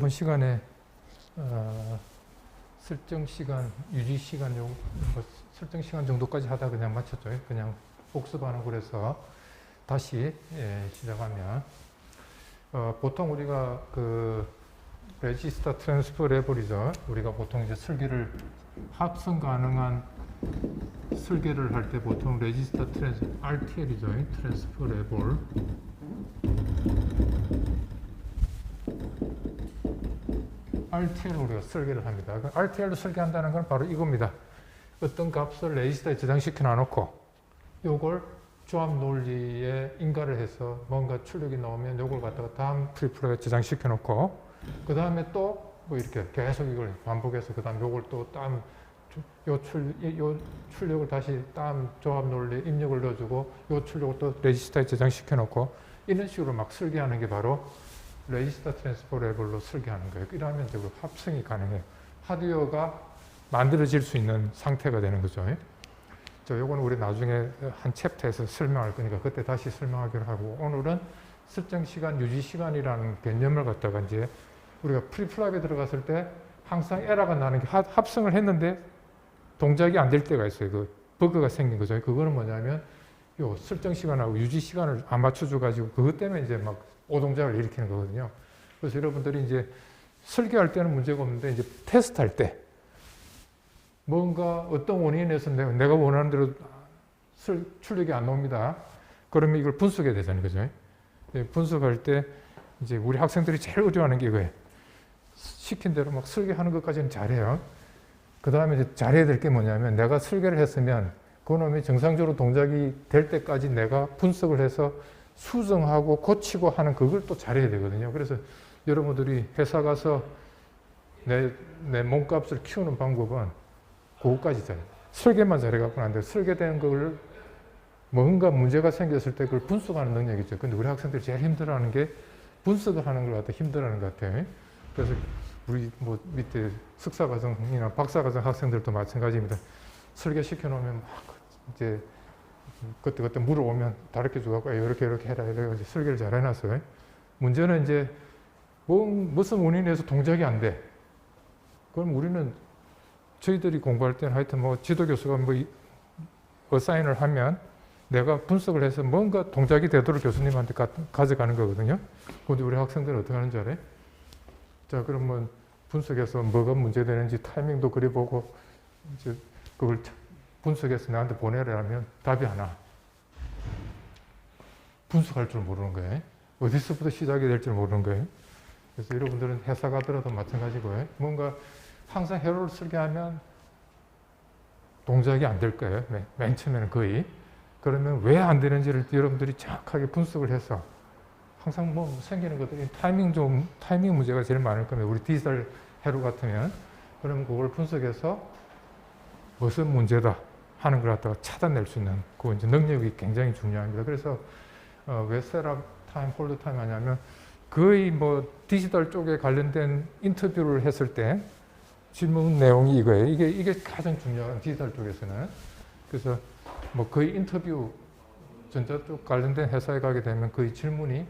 이번 시간에 설정 시간, 유지 시간 설정 시간 정도까지 하다 그냥 마쳤죠. 그냥 복습하는 거라서 다시 시작하면 보통 우리가 그 레지스터 트랜스퍼 레벨이죠. 우리가 보통 이제 설계를 합성 가능한 설계를 할 때 보통 레지스터 RTL이죠. 트랜스퍼 레벨. RTL로 우리가 설계를 합니다. RTL로 설계한다는 건 바로 이겁니다. 어떤 값을 레지스터에 저장시켜 놔놓고 요걸 조합 논리에 인가를 해서 뭔가 출력이 나오면 요걸 갖다가 다음 프리프로에 저장시켜 놓고 그 다음에 또 뭐 이렇게 계속 이걸 반복해서 그 다음 요걸 또 다음 요 출력을 다시 다음 조합 논리에 입력을 넣어주고 요 출력을 또 레지스터에 저장시켜 놓고 이런 식으로 막 설계하는 게 바로 레지스터 트랜스퍼 레벨로 설계하는 거예요. 이러면 이제 합성이 가능해요. 하드웨어가 만들어질 수 있는 상태가 되는 거죠. 요거는 우리 나중에 한 챕터에서 설명할 거니까 그때 다시 설명하기로 하고, 오늘은 설정 시간, 유지 시간이라는 개념을 갖다가 이제 우리가 프리플랍에 들어갔을 때 항상 에러가 나는 게 합성을 했는데 동작이 안 될 때가 있어요. 그 버그가 생긴 거죠. 그거는 뭐냐면 요 설정 시간하고 유지 시간을 안 맞춰줘 가지고 그것 때문에 이제 막 오동작을 일으키는 거거든요. 그래서 여러분들이 이제 설계할 때는 문제가 없는데 이제 테스트할 때 뭔가 어떤 원인에서 내가 원하는 대로 출력이 안 나옵니다. 그러면 이걸 분석해야 되잖아요. 그죠? 분석할 때 이제 우리 학생들이 제일 어려워하는 게 이거예요. 시킨 대로 막 설계하는 것까지는 잘해요. 그 다음에 이제 잘해야 될 게 뭐냐면 내가 설계를 했으면 그놈이 정상적으로 동작이 될 때까지 내가 분석을 해서 수정하고 고치고 하는 그걸 또 잘해야 되거든요. 그래서 여러분들이 회사 가서 내 몸값을 키우는 방법은 그거까지 잘해요. 설계만 잘해갖고는 안 돼요. 설계된 걸 뭔가 문제가 생겼을 때 그걸 분석하는 능력이죠. 근데 우리 학생들이 제일 힘들어하는 게 분석을 하는 걸 갖다 힘들어하는 것 같아요. 그래서 우리 뭐 밑에 석사과정이나 박사과정 학생들도 마찬가지입니다. 설계시켜 놓으면 막 이제 그때 물어보면 가르쳐 주고 이렇게 해라 이래가지고 설계를 잘 해놨어요. 문제는 이제 무슨 원인에서 동작이 안 돼. 그럼 우리는 저희들이 공부할 때는 하여튼 뭐 지도 교수가 뭐 어사인을 하면 내가 분석을 해서 뭔가 동작이 되도록 교수님한테 가져가는 거거든요. 근데 우리 학생들은 어떻게 하는지 알아요? 자, 그러면 분석해서 뭐가 문제되는지 타이밍도 그려보고 이제 그걸 분석해서 나한테 보내라 하면 답이 안 와. 분석할 줄 모르는 거예요. 어디서부터 시작이 될 줄 모르는 거예요. 그래서 여러분들은 회사 가더라도 마찬가지고요. 뭔가 항상 회로를 설계하면 동작이 안 될 거예요. 맨 처음에는 거의. 그러면 왜 안 되는지를 여러분들이 정확하게 분석을 해서 항상 뭐 생기는 것들이 타이밍 문제가 제일 많을 겁니다. 우리 디지털 회로 같으면. 그러면 그걸 분석해서 무슨 문제다 하는 걸 갖다가 찾아낼 수 있는 그 이제 능력이 굉장히 중요합니다. 그래서 왜 셋업 타임, 홀드 타임 하냐면 거의 뭐 디지털 쪽에 관련된 인터뷰를 했을 때 질문 내용이 이거예요. 이게 가장 중요한 디지털 쪽에서는. 그래서 뭐 거의 인터뷰 전자 쪽 관련된 회사에 가게 되면 거의 질문이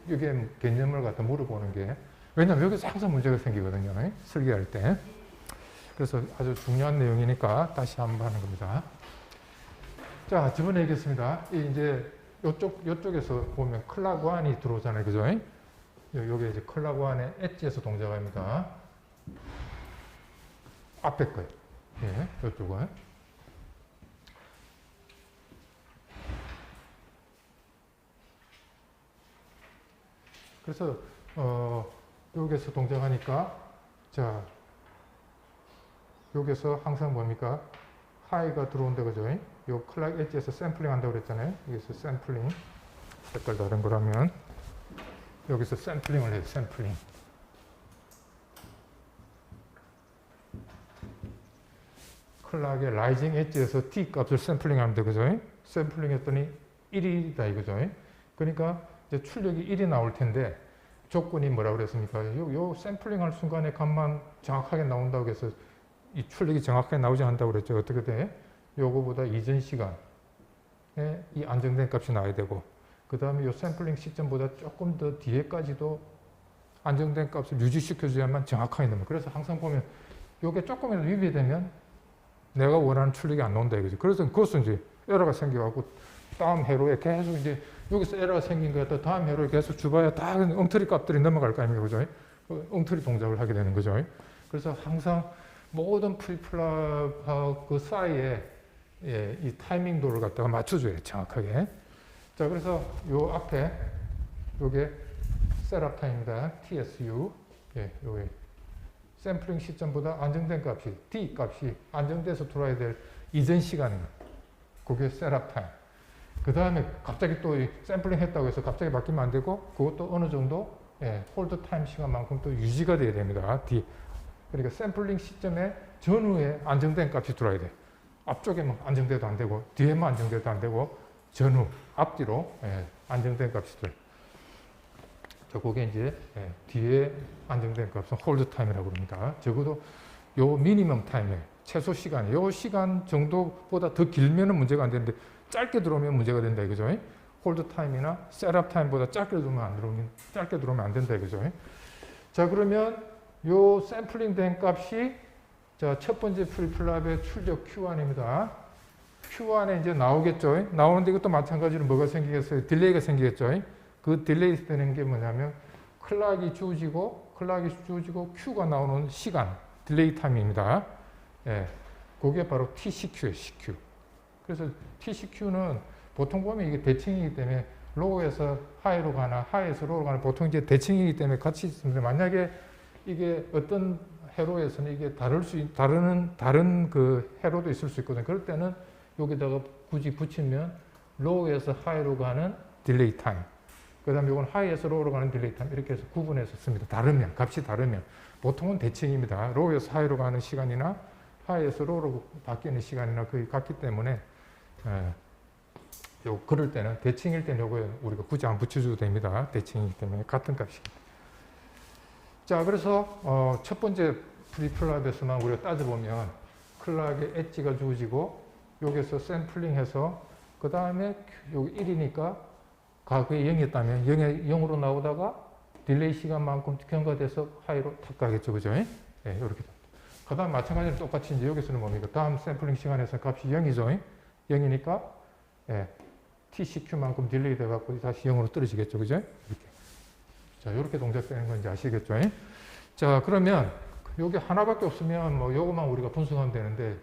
이게 개념을 갖다 물어보는 게, 왜냐면 여기서 항상 문제가 생기거든요. 설계할 때. 그래서 아주 중요한 내용이니까 다시 한번 하는 겁니다. 자, 저번에 얘기했습니다. 이제 요쪽에서 보면 클락 1이 들어오잖아요. 그죠? 요게 이제 클락 1의 엣지에서 동작합니다. 앞에 거예요. 예, 요쪽은. 그래서, 여기에서 동작하니까, 자, 여기서 항상 뭡니까? 하이가 들어온다, 그죠? 요 클락 엣지에서 샘플링 한다고 그랬잖아요. 여기서 샘플링. 색깔 다른 거라면, 여기서 샘플링을 해요, 샘플링. 클락의 라이징 엣지에서 T 값을 샘플링 하면 돼, 그죠? 샘플링 했더니 1이다, 이거죠? 그러니까 이제 출력이 1이 나올 텐데, 조건이 뭐라고 그랬습니까? 요 샘플링 할 순간에 값만 정확하게 나온다고 해서 이 출력이 정확하게 나오지 않는다고 그랬죠. 어떻게 돼? 요거보다 이전 시간에 이 안정된 값이 나와야 되고, 그 다음에 요 샘플링 시점보다 조금 더 뒤에까지도 안정된 값을 유지시켜줘야만 정확하게 넘어요. 그래서 항상 보면 이게 조금이라도 위배되면 내가 원하는 출력이 안 나온다 이거죠. 그래서 그것은 이제 에러가 생겨갖고 다음 회로에 계속 이제 여기서 에러가 생긴 거야. 또 다음 회로에 계속 줘봐야 다 엉터리 값들이 넘어갈 거 아닙니까? 그죠? 엉터리 동작을 하게 되는 거죠. 그래서 항상 모든 프리플랍하고 그 사이에 예, 이 타이밍도를 갖다가 맞춰줘야 돼, 정확하게. 자, 그래서 요 앞에 요게 셋업 타임입니다. TSU. 예, 요게 샘플링 시점보다 안정된 값이 D 값이 안정돼서 들어와야 될 이전 시간입니다. 그게 셋업 타임. 그 다음에 갑자기 또 샘플링 했다고 해서 갑자기 바뀌면 안 되고 그것도 어느 정도 예, 홀드 타임 시간만큼 또 유지가 돼야 됩니다. D. 그러니까 샘플링 시점에 전후에 안정된 값이 들어와야 돼. 앞쪽에만 안정돼도 안 되고 뒤에만 안정돼도 안 되고 전후, 앞뒤로 예, 안정된 값이 들어요. 자, 그게 이제 예, 뒤에 안정된 값은 홀드 타임이라고 그럽니다. 적어도 요 미니멈 타임에 최소 시간, 요 시간 정도보다 더 길면은 문제가 안 되는데 짧게 들어오면 문제가 된다 이거죠. 홀드 타임이나 셋업 타임보다 짧게 들어오면 안 된다 이거죠. 자, 그러면 요 샘플링 된 값이 자, 첫 번째 프리플랍의 출력 Q1입니다. Q1에 이제 나오겠죠. 나오는데 이것도 마찬가지로 뭐가 생기겠어요? 딜레이가 생기겠죠. 그 딜레이 되는 게 뭐냐면 클락이 주어지고 Q가 나오는 시간, 딜레이 타임입니다. 예, 그게 바로 TCQ예요, CQ. 그래서 TCQ는 보통 보면 이게 대칭이기 때문에 로우에서 하이로 가나 하이에서 로우로 가나 보통 이제 대칭이기 때문에 같이 있습니다. 만약에 이게 어떤 회로에서는 이게 다른 그 회로도 있을 수 있거든요. 그럴 때는 여기다가 굳이 붙이면 로우에서 하이로 가는 딜레이 타임. 그 다음에 이건 하이에서 로우로 가는 딜레이 타임. 이렇게 해서 구분해서 씁니다. 다르면, 값이 다르면. 보통은 대칭입니다. 로우에서 하이로 가는 시간이나 하이에서 로우로 바뀌는 시간이나 거의 같기 때문에 그럴 때는 대칭일 때는 요거 우리가 굳이 안 붙여줘도 됩니다. 대칭이기 때문에 같은 값입니다. 자, 그래서 첫 번째 프리플랍에서만 우리가 따져보면 클락의 엣지가 주어지고 여기서 샘플링해서 그 다음에 여기 1이니까 과거에 0이었다면 0으로 나오다가 딜레이 시간만큼 경과돼서 하이로 탁 가겠죠. 그죠? 예, 이렇게. 그 다음 마찬가지로 똑같이 이제 여기서는 뭡니까? 다음 샘플링 시간에서 값이 0이죠. 0이니까 예, TCQ만큼 딜레이 돼갖고 다시 0으로 떨어지겠죠. 그죠? 이렇게. 자, 이렇게 동작되는 건 이제 아시겠죠? 자, 그러면 여기 하나밖에 없으면 뭐 요것만 우리가 분석하면 되는데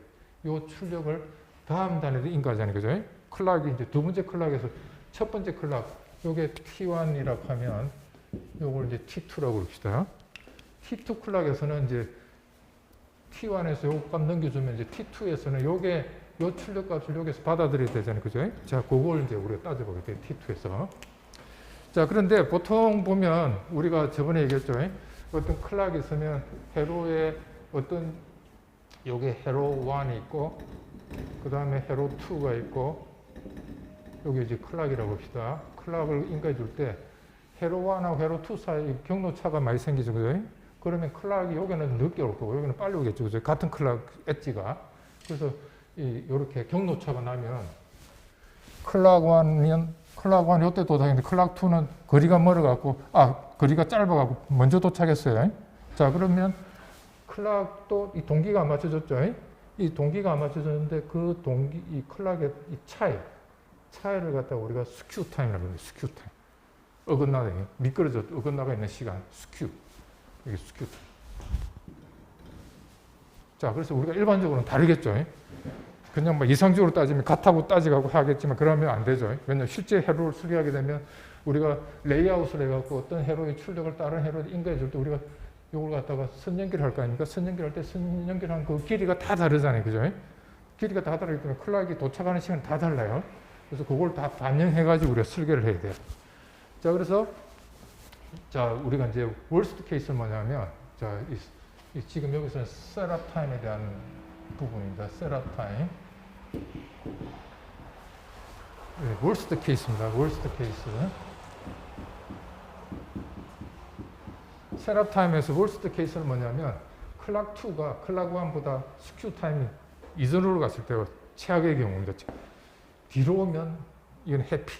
요 출력을 다음 단에도 인가하자는 거죠. 클락이 이제 두 번째 클락에서 첫 번째 클락 요게 T1이라고 하면 요걸 이제 T2라고 그럽시다. T2 클락에서는 이제 T1에서 요거 값 넘겨주면 이제 T2에서는 요게 요 출력 값을 여기서 받아들여야 되잖아요. 그죠? 자, 그걸 이제 우리가 따져보게 돼요. T2에서. 자, 그런데 보통 보면 우리가 저번에 얘기했죠. 어떤 클락이 있으면 회로에 어떤 요게 회로 1이 있고 그 다음에 회로 2가 있고 여기 이제 클락이라고 합시다. 클락을 인가해 줄 때 회로 1하고 회로 2 사이 경로차가 많이 생기죠. 그죠? 그러면 클락이 여기는 늦게 올 거고 여기는 빨리 오겠죠. 그죠? 같은 클락 엣지가. 그래서 이렇게 경로차가 나면 클락 1 요때 도착했는데 클락 2는 거리가 멀어갖고 거리가 짧아갖고 먼저 도착했어요. 자, 그러면 클락도 이 동기가 안 맞춰졌죠. 이 동기가 안 맞춰졌는데 그 이 클락의 이 차이를 갖다가 우리가 스큐 타임이라고 해요. 스큐 타임. 어긋나가 미끄러져 어긋나가 있는 시간 스큐. 이게 스큐 타임. 자, 그래서 우리가 일반적으로는 다르겠죠. 그냥 뭐 이상적으로 따지면 같다고 따지고 하겠지만 그러면 안 되죠. 왜냐하면 실제 회로를 수리하게 되면 우리가 레이아웃을 해갖고 어떤 회로의 출력을 다른 회로에 인가해 줄 때 우리가 이걸 갖다가 선연결 할 거 아닙니까? 선연결할 때 선연결한 그 길이가 다 다르잖아요. 그죠? 길이가 다 다르기 때문에 클락이 도착하는 시간이 다 달라요. 그래서 그걸 다 반영해가지고 우리가 설계를 해야 돼요. 자, 그래서 자, 우리가 이제 월스트 케이스는 뭐냐면 자, 지금 여기서는 셋업 타임에 대한 부분입니다. 셋업 타임. 네, 월스트 케이스입니다. 월스트 케이스. 셋업 타임에서 월스트 케이스는 뭐냐면 클락 2가 클락 1보다 스큐 타임이 이전으로 갔을 때가 최악의 경우입니다. 뒤로 오면 이건 해피.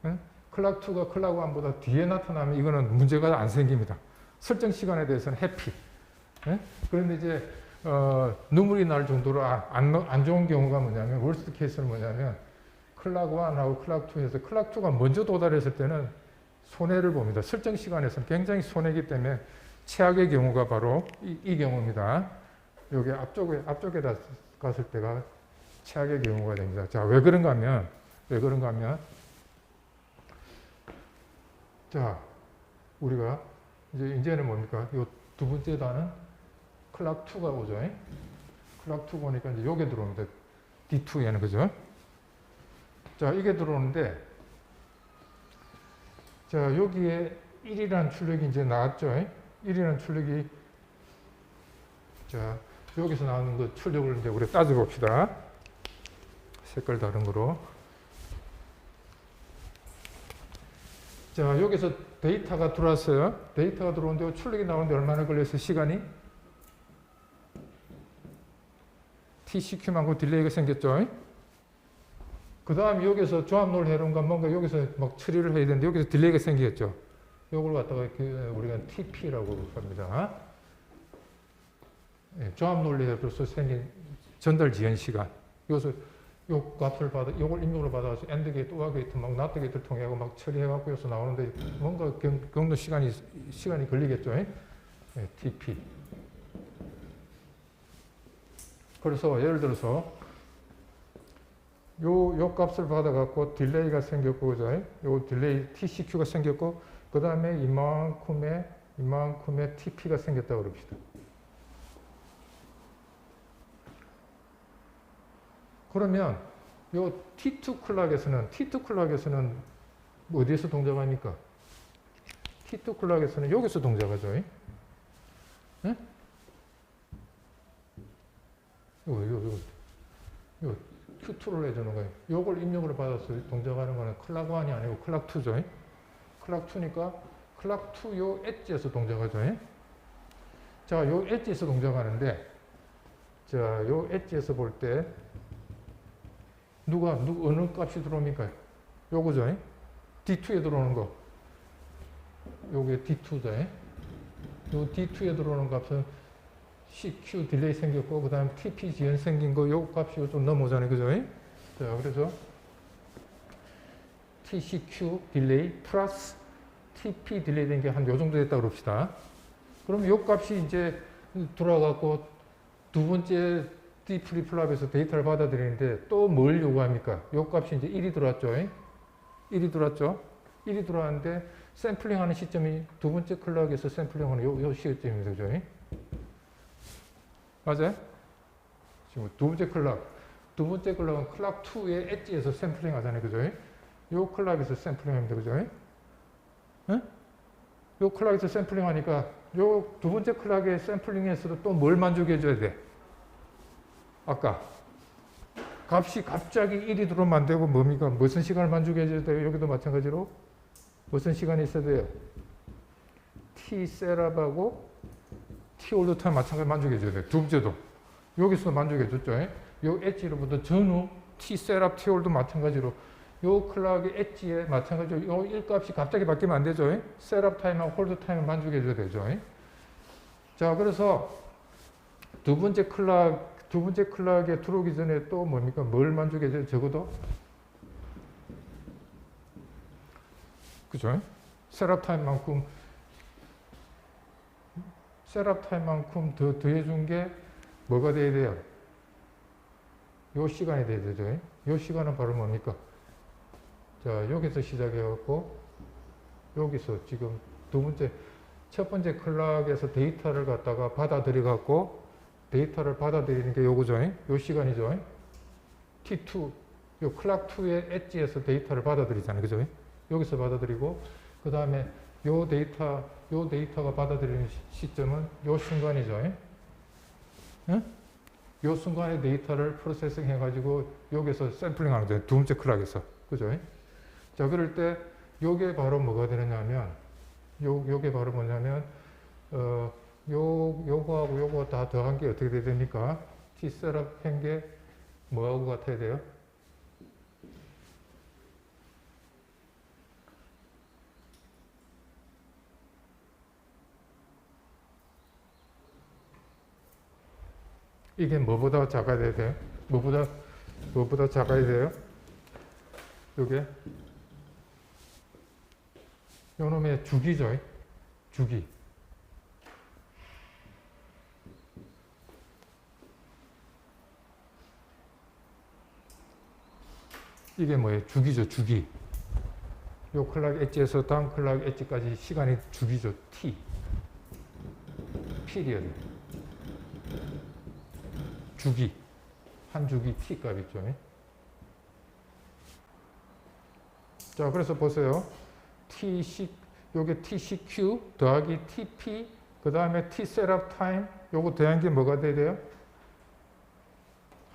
응? 클락 2가 클락 1보다 뒤에 나타나면 이거는 문제가 안 생깁니다. 설정 시간에 대해서는 해피. 예? 그런데 이제 눈물이 날 정도로 안 좋은 경우가 뭐냐면 월스트 케이스는 뭐냐면 클락 1하고 클락 2에서 클락 2가 먼저 도달했을 때는 손해를 봅니다. 설정 시간에서는 굉장히 손해이기 때문에 최악의 경우가 바로 이 경우입니다. 여기 앞쪽에다 갔을 때가 최악의 경우가 됩니다. 자, 왜 그런가 하면 자, 우리가 이제는 뭡니까? 요 두 번째 단은 클락 2가 오죠. 클락 2 보니까 이제 요게 들어오는데 D2에는 그죠? 자, 이게 들어오는데 자, 여기에 1이라는 출력이 이제 나왔죠. 1이라는 출력이 자, 여기서 나오는 그 출력을 이제 우리 따져봅시다. 색깔 다른 거로. 자, 여기서 데이터가 들어왔어요. 데이터가 들어오는데 출력이 나오는데 얼마나 걸렸어요? 시간이? TCQ만큼 딜레이가 생겼죠. 그 다음에 여기서 조합 논을 해놓은가 뭔가 여기서 막 처리를 해야 되는데 여기서 딜레이가 생기겠죠. 요걸 갖다가 우리가 TP라고 합니다. 예, 조합 논리로서 생긴 전달 지연 시간. 여기서 요 값을 요걸 입력으로 받아서 엔드 게이트, 오아 게이트, 막 나트 게이트를 통해 막 처리해갖고 여기서 나오는데 뭔가 경도 시간이 걸리겠죠. 예, TP. 그래서 예를 들어서 요 값을 받아갖고 딜레이가 생겼고, 그죠? 요 딜레이 TCQ가 생겼고, 그 다음에 이만큼의 TP가 생겼다고 그럽시다. 그러면 요 T2 클락에서는 어디에서 동작합니까? T2 클락에서는 여기서 동작하죠. 예? 요 Q2를 해주는 거예요. 요걸 입력으로 받아서 동작하는 거는 클락 1이 아니고 클락 2죠. 클락 2니까 클락 2 요 엣지에서 동작하죠. 자, 요 엣지에서 동작하는데, 자, 요 엣지에서 볼 때, 어느 값이 들어옵니까? 요거죠. D2에 들어오는 거. 요게 D2죠. 요 D2에 들어오는 값은 CQ 딜레이 생겼고, 그 다음에 TP 지연 생긴 거, 요 값이 좀 넘어오잖아요. 그죠? 자, 그래서 TCQ 딜레이 플러스 TP 딜레이 된 게 한 요 정도 됐다고 그럽시다. 그럼 요 값이 이제 들어와갖고 두 번째 D 플립플랍에서 데이터를 받아들이는데 또 뭘 요구합니까? 요 값이 이제 1이 들어왔죠. 1이 들어왔죠. 1이 들어왔는데 샘플링 하는 시점이 두 번째 클락에서 샘플링 하는 요 시점입니다. 그죠? 맞아요? 지금 두 번째 클락은 클락 2의 엣지에서 샘플링 하잖아요. 그죠? 요 클락에서 샘플링 합니다. 그죠? 요 클락에서 샘플링 하니까 요 두 번째 클락의 샘플링에서도 또 뭘 만족해 줘야 돼? 아까 값이 갑자기 1이 들어오면 안 되고 뭡니까? 무슨 시간을 만족해 줘야 돼요? 여기도 마찬가지로 무슨 시간이 있어야 돼요? T 셋업하고 T 올드 타임 마찬가지로 만족해 줘야 돼요. 두 번째도 여기서 만족해 줬죠. 요 엣지로부터 전후 T 셋업, T 올드 마찬가지로 요 클락의 엣지에 마찬가지로 요 1값이 갑자기 바뀌면 안 되죠. 셋업 타임하고 홀드 타임을 만족해 줘야 되죠. 자, 그래서 두 번째 클락에 들어오기 전에 또 뭡니까? 뭘 만족해 줘요? 적어도 그죠? 셋업 타임만큼 더 더해준 게 뭐가 돼야 돼요? 요 시간이 돼야 되죠. 요 시간은 바로 뭡니까? 자, 여기서 시작해갖고 여기서 지금 첫 번째 클락에서 데이터를 갖다가 받아들여갖고 데이터를 받아들이는 게 요거죠. 요 시간이죠. T2, 요 클락 2의 엣지에서 데이터를 받아들이잖아요. 그죠? 여기서 받아들이고, 그 다음에 요 데이터가 받아들이는 시점은 요 순간이죠. 요 순간에 데이터를 프로세싱 해가지고 여기서 샘플링 하는 거죠. 두 번째 클락에서. 그죠? 자, 그럴 때 요게 바로 뭐가 되느냐면, 요게 바로 뭐냐면, 요거하고 요거 다 더한 게 어떻게 돼야 됩니까? T 셋업 한 게 뭐하고 같아야 돼요? 이게 뭐보다 작아야 돼요? 뭐보다 작아야 돼요? 요게 요놈의 주기죠. 주기. 이게 뭐예요? 주기죠. 주기. 요 클락 엣지에서 다음 클락 엣지까지 시간이 주기죠. t. 피리어드. 주기. 한 주기 t 값 있죠. 자, 그래서 보세요. 요게 tcq 더하기 tp 그 다음에 t setup time 요거 더한 게 뭐가 돼야 돼요?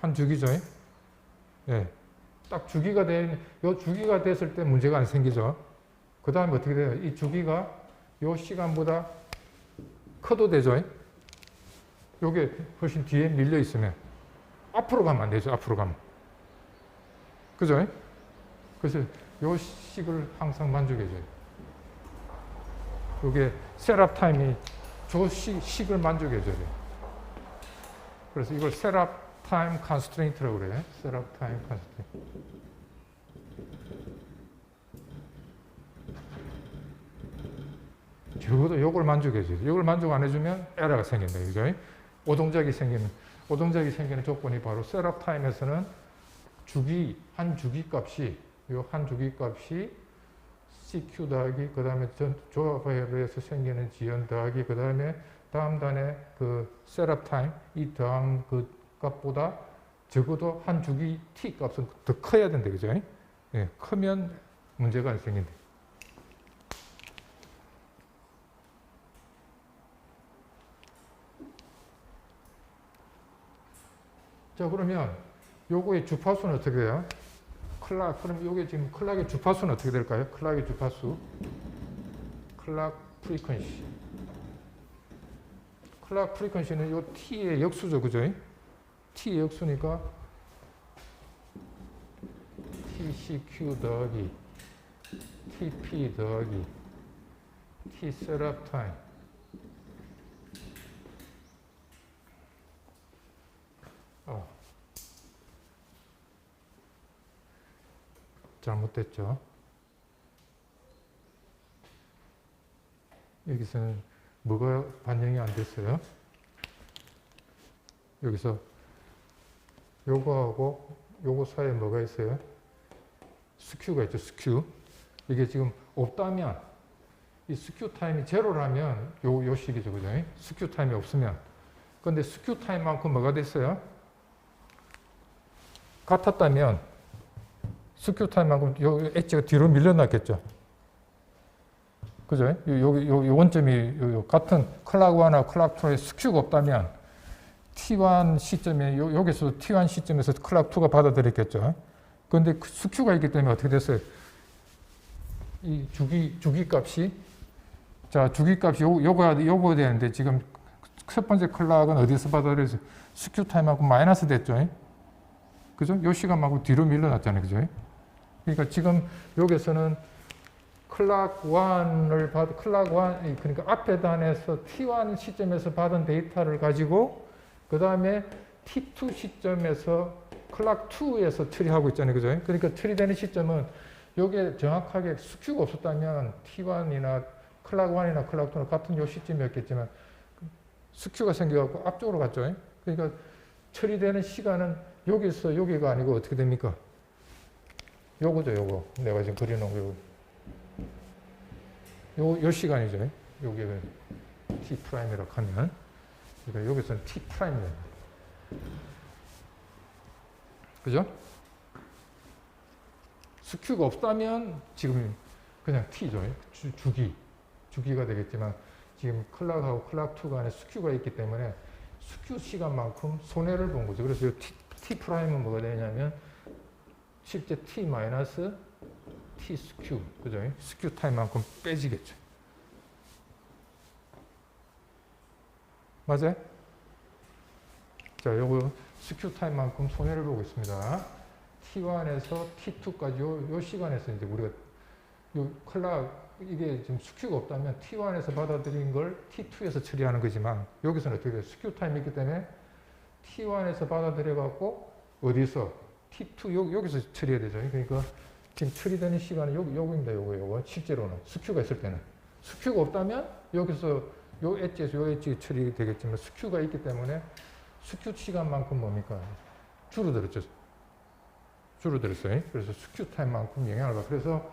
한 주기죠. 예. 딱 주기가 요 주기가 됐을 때 문제가 안 생기죠. 그 다음에 어떻게 돼요? 이 주기가 요 시간보다 커도 되죠. 요게 훨씬 뒤에 밀려 있으면 앞으로 가면 안 되죠. 앞으로 가면. 그죠? 그래서 요 식을 항상 만족해줘요. 요게 셋업 타임이 저 식을 만족해줘요. 그래서 이걸 셋업 타임 컨스트레인트라고 그래요. 셋업 타임 컨스트레인트. 적어도 요걸 만족해줘요. 요걸 만족 안 해주면 에러가 생긴다. 그죠? 오동작이 생기는 조건이 바로 셋업 타임에서는 한 주기 값이 요 한 주기 값이 CQ 더하기 그 다음에 조합에 의해서 생기는 지연 더하기 그 다음에 다음 단의 그 셋업 타임 이 더한 그 값보다 적어도 한 주기 T 값은 더 커야 된다. 그죠? 예, 크면 문제가 안 생긴다. 자, 그러면 요거의 주파수는 어떻게 돼요? 그럼 요게 지금 클락의 주파수는 어떻게 될까요? 클락의 주파수. 클락 프리퀀시. 클락 프리퀀시는 요 T의 역수죠. 그죠? T의 역수니까 TCQ 더하기 TP 더하기 T setup time 잘못됐죠. 여기서는 뭐가 반영이 안 됐어요? 여기서 요거하고 요거 사이에 뭐가 있어요? 스큐가 있죠. 스큐. 이게 지금 없다면 이 스큐 타임이 제로라면 요 식이죠. 그죠? 스큐 타임이 없으면. 근데 스큐 타임만큼 뭐가 됐어요? 같았다면 스큐 타임만큼 요 엣지가 뒤로 밀려났겠죠. 그죠? 요 원점이 같은 클락 1과 클락 2에 스큐가 없다면 T1 시점에 여기서 T1 시점에서 클락 2가 받아들였겠죠. 그런데 스큐가 있기 때문에 어떻게 됐어요? 이 주기 값이 자, 주기 값이 요거 되는데 지금 첫 번째 클락은 어디서 받아들여서 스큐 타임하고 마이너스 됐죠. 그죠? 요 시간만큼 뒤로 밀려났잖아요. 그죠? 그러니까 지금 여기서는 클락 1을 그러니까 앞에 단에서 T1 시점에서 받은 데이터를 가지고 그 다음에 T2 시점에서 클락 2에서 처리하고 있잖아요. 그죠? 그러니까 처리되는 시점은 요게 정확하게 스큐가 없었다면 T1이나 클락 1이나 클락 2는 같은 요 시점이었겠지만 스큐가 생겨갖고 앞쪽으로 갔죠. 그러니까 처리되는 시간은 여기서 여기가 아니고 어떻게 됩니까? 요거죠, 요거. 내가 지금 그려놓은 거. 요 시간이죠. 요게 T'이라고 하면. 그러니까 여기서는 T'입니다. 그죠? 스큐가 없다면 지금 그냥 T죠. 주기가 되겠지만 지금 클락하고 클락 2 간에 스큐가 있기 때문에 스큐 시간만큼 손해를 본 거죠. 그래서 T'은 뭐가 되냐면 실제 T 마이너스 T 스큐, 그죠? 스큐 타임만큼 빼지겠죠. 맞아요? 자, 요거 스큐 타임만큼 손해를 보고 있습니다. T1에서 T2까지 요 시간에서 이제 우리가 요 클락 이게 지금 스큐가 없다면 T1에서 받아들인 걸 T2에서 처리하는 거지만 여기서는 어떻게 돼요? 스큐 타임이 있기 때문에 T1에서 받아들여 갖고 어디서 T2 여기서 처리해야 되죠. 그러니까 지금 처리되는 시간은 요거입니다. 요거 실제로는 스큐가 있을 때는 스큐가 없다면 여기서 요 엣지에서 요 엣지 처리되겠지만 스큐가 있기 때문에 스큐 시간만큼 뭡니까? 줄어들었죠. 줄어들었어요. 그래서 스큐 타임만큼 영향을 받고 그래서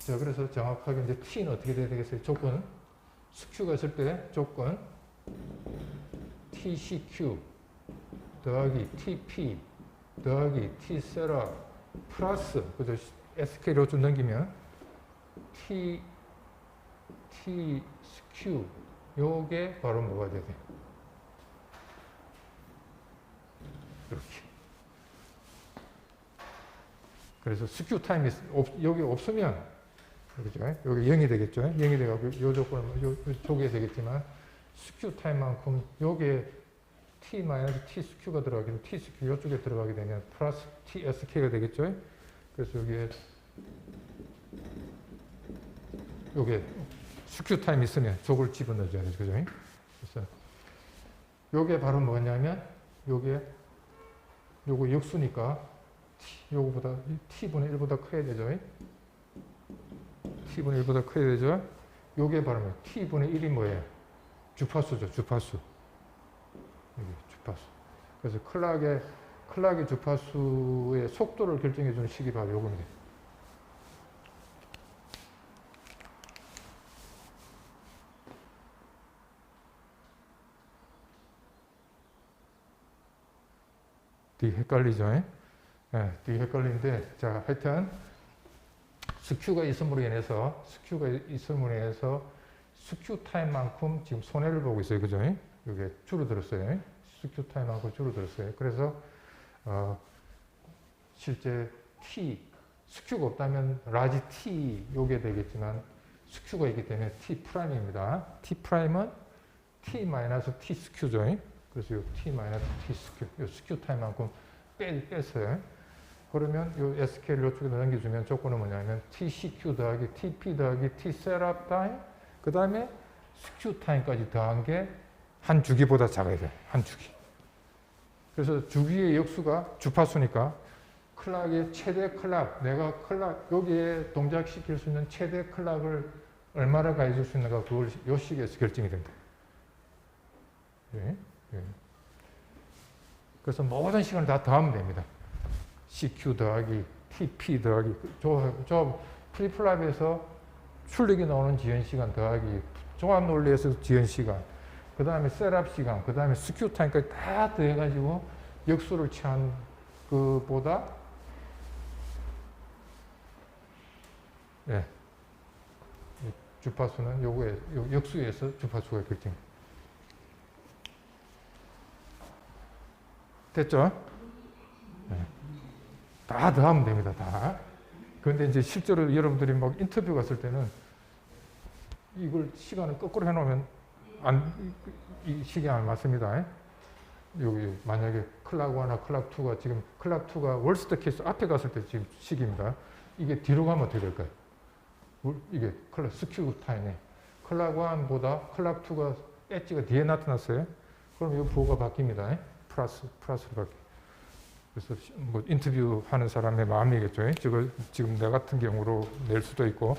그래서 정확하게 이제 T는 어떻게 돼야 되겠어요? 조건 스큐가 있을 때 조건 TCQ 더하기 TP 더하기 T셋업 플러스 그죠? SK로 좀 넘기면 TSQ 요게 바로 뭐가 돼야 돼? 이렇게. 그래서 스큐 타임이 여기 없으면 그죠? 여기 0이 되겠죠? 0이 돼가지고 요 조건은 요 쪽에 되겠지만 스큐 타임만큼 요게 T 마이너스 T 스큐가 들어가게 되면 T 스큐 요쪽에 들어가게 되면 플러스 T SK가 되겠죠? 그래서 여기에 요게 스큐 타임 있으면 저걸 집어넣어줘야 되죠. 그죠? 그래서 요게 바로 뭐냐면 요거 역수니까 요거보다 T분의 1보다 커야 되죠. T분의 1보다 커야 되죠. 요게 바로 뭐 T분의 1이 뭐예요? 주파수죠. 주파수. 여기 주파수. 그래서 클락의 주파수의 속도를 결정해 주는 식이 바로 요겁니다. 되게 헷갈리죠? 네, 되게 헷갈리는데, 자, 하여튼, 스큐가 있음으로 인해서, 스큐 타임만큼 지금 손해를 보고 있어요. 그죠? 이게 줄어들었어요. 스큐 타임만큼 줄어들었어요. 그래서, 실제 스큐가 없다면 라지 T 요게 되겠지만, 스큐가 있기 때문에 T 프라임입니다. T 프라임은 T 마이너스 T 스큐죠. 그래서 요 T 마이너스 T 스큐, 요 스큐 타임만큼 뺐어요. 그러면 요 SK를 이쪽에 넘겨주면 조건은 뭐냐면 TCQ 더하기 TP 더하기 T 셋업 타임, 그 다음에 스큐 타임까지 더한 게 한 주기보다 작아야 돼요. 한 주기. 그래서 주기의 역수가 주파수니까 클락의 최대 클락, 내가 클락, 여기에 동작시킬 수 있는 최대 클락을 얼마나 가해줄 수 있는가, 그걸 요 식에서 결정이 된다. 예, 예. 그래서 모든 시간을 다 더하면 됩니다. CQ 더하기 TP 더하기 저 프리플랍에서 출력이 나오는 지연 시간 더하기 종합 논리에서 지연 시간, 그 다음에 셋업 시간, 그 다음에 스큐 타임까지 다 더해가지고 역수를 취한 그보다 예, 주파수는 요거에 역수에서 주파수가 결정. 됐죠? 네. 다 더하면 됩니다. 다. 그런데 이제 실제로 여러분들이 막 인터뷰 갔을 때는 이걸 시간을 거꾸로 해놓으면 이 시계가 안 맞습니다. 여기 만약에 클락 1나 클락 2가 지금 클락 2가 월스트 케이스 앞에 갔을 때 지금 시기입니다. 이게 뒤로 가면 어떻게 될까요? 이게 클락 스큐 타임에 클락 1보다 클락 2가 엣지가 뒤에 나타났어요. 그럼 이 부호가 바뀝니다. 플러스로 바뀌어요. 그래서 뭐 인터뷰하는 사람의 마음이겠죠. 지금 내 같은 경우로 낼 수도 있고